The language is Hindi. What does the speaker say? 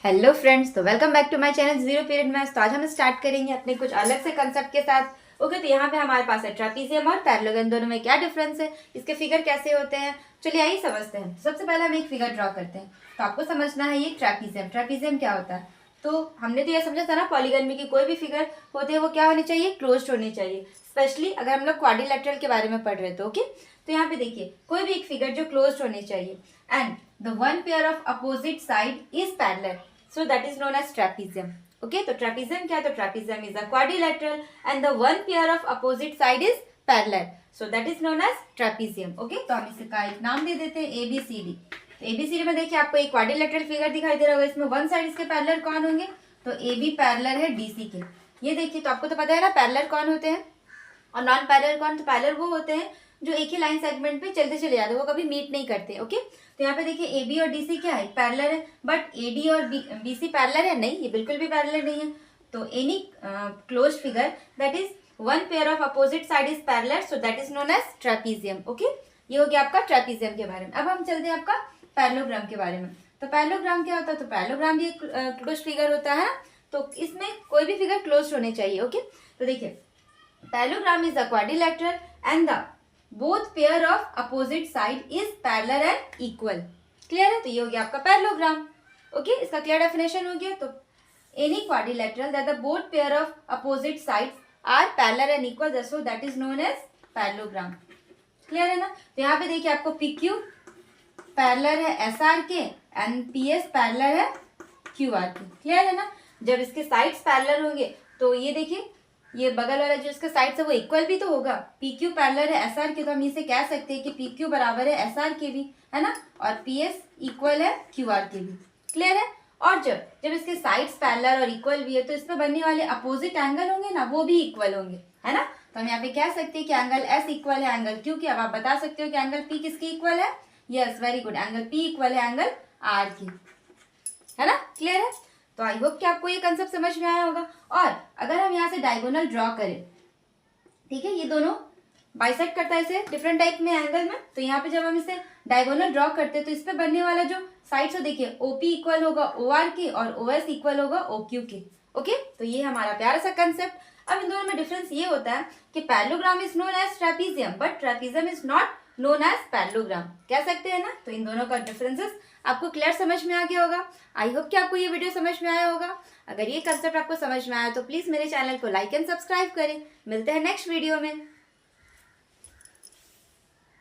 हेलो फ्रेंड्स, तो welcome back to my channel zero period maths. तो आज हम स्टार्ट करेंगे अपने कुछ अलग से कंसेप्ट के साथ। ओके, तो यहाँ पे हमारे पास है ट्रेपीजियम और पैरेललोग्राम, दोनों में क्या डिफरेंस है, इसके फिगर कैसे होते हैं, चलिए आइए समझते हैं। सबसे पहले हम एक फिगर ड्रॉ करते हैं। तो आपको समझना है ये ट्रेपीजियम। ट्रेपीजियम क्या होता है, तो हमने तो ये समझा था ना, पॉलीगन में की कोई भी फिगर होते हैं वो क्या होनी चाहिए, क्लोज्ड होनी चाहिए। स्पेशली अगर हम लोग क्वाड्रिलेटरल के बारे में पढ़ रहे थे। ओके, तो यहाँ पे देखिए कोई भी एक फिगर जो क्लोज्ड होनी चाहिए and the one pair of opposite side is parallel, so that is known as trapezium. Okay, तो trapezium क्या है, तो trapezium is a quadrilateral and the one pair of opposite side is parallel, so that is known as trapezium. Okay, तो हम इसका एक नाम दे देते हैं ABCD। तो ABCD में देखिए आपको एक क्वाड्रिलेटरल फिगर दिखाई दे रहा होगा, इसमें वन साइड इसके पैरेलल कौन होंगे, तो AB पैरेलल है DC के। ये देखिए, तो आपको तो पता है ना पैरेलल कौन होते हैं और नॉन पैरेलल कौन। तो पैरेलल वो होते हैं जो एक ही लाइन सेगमेंट पे चलते चले जाते हैं, वो कभी मीट नहीं करते। ओके, तो यहाँ पे देखिए ए बी और डी सी क्या है, पैरेलल है, बट ए डी और बी सी पैरेलल है नहीं, ये बिल्कुल भी पैरेलल नहीं है। तो any closed figure that is one pair of opposite side is parallel, so that is known as trapezium. Okay, ये हो गया आपका ट्रेपीजियम के बारे में। अब हम चलते हैं आपका पैरेललोग्राम के बारे में। तो पैरेललोग्राम क्या होता है, तो पैरेललोग्राम भी एक क्लोज्ड फिगर होता है, तो इसमें कोई भी फिगर क्लोज्ड होने चाहिए। ओके, तो देखिए parallelogram is a quadrilateral and the both pair of opposite side is parallel and equal। Clear है, तो ये हो गया आपका पैरेललोग्राम। ओके, इसका क्लियर डेफिनेशन हो गया। तो any quadrilateral that the both pair of opposite sides are parallel and equal, so that is known as parallelogram। Clear है ना। तो यहाँ पे देखिए आपको PQ पैरेलल है SR के एंड PS पैरेलल है QR के। क्लियर है ना। जब इसके साइड्स पैरेलल होंगे तो ये देखिए ये बगल वाला जो इसका साइड है वो इक्वल भी तो होगा। PQ पैरेलल है SR के, तो हम इसे कह सकते हैं कि PQ बराबर है SR के भी, है ना, और PS इक्वल है QR के भी। क्लियर है। और जब इसके साइड्स पैरेलल और इक्वल भी है तो इसमें बनने वाले अपोजिट एंगल होंगे ना, वो भी इक्वल होंगे, है ना। तो हम यहाँ पे कह सकते हैं कि एंगल S इक्वल है एंगल Q के। अब आप बता सकते हो कि एंगल P किसकी इक्वल है, yes very good, angle P equal है एंगल R की, है ना। क्लियर है। तो आई होप कि आपको ये कंसेप्ट समझ में आया होगा। और अगर हम यहाँ से डायगोनल ड्रॉ करें, ठीक है, ये दोनों बाइसेक्ट करता है इसे डिफरेंट टाइप में एंगल में, तो यहाँ पे जब हम इसे डायगोनल ड्रॉ करते हैं तो इस पे बनने वाला जो साइड्स है देखिए OP इक्वल होगा OR के और OS इक्वल होगा OQ के। ओके, तो ये हमारा प्यारा सा कंसेप्ट। अब इन दोनों में डिफरेंस ये होता है कि parallelogram is known as trapezium but trapezium is not known as parallelogram, कह सकते हैं ना। तो इन दोनों का डिफरेंसेस आपको क्लियर समझ में आ गया होगा। आई होप कि आपको ये वीडियो समझ में आया होगा। अगर ये कंसेप्ट आपको समझ में आया तो प्लीज मेरे चैनल को लाइक एंड सब्सक्राइब करें। मिलते हैं नेक्स्ट वीडियो में।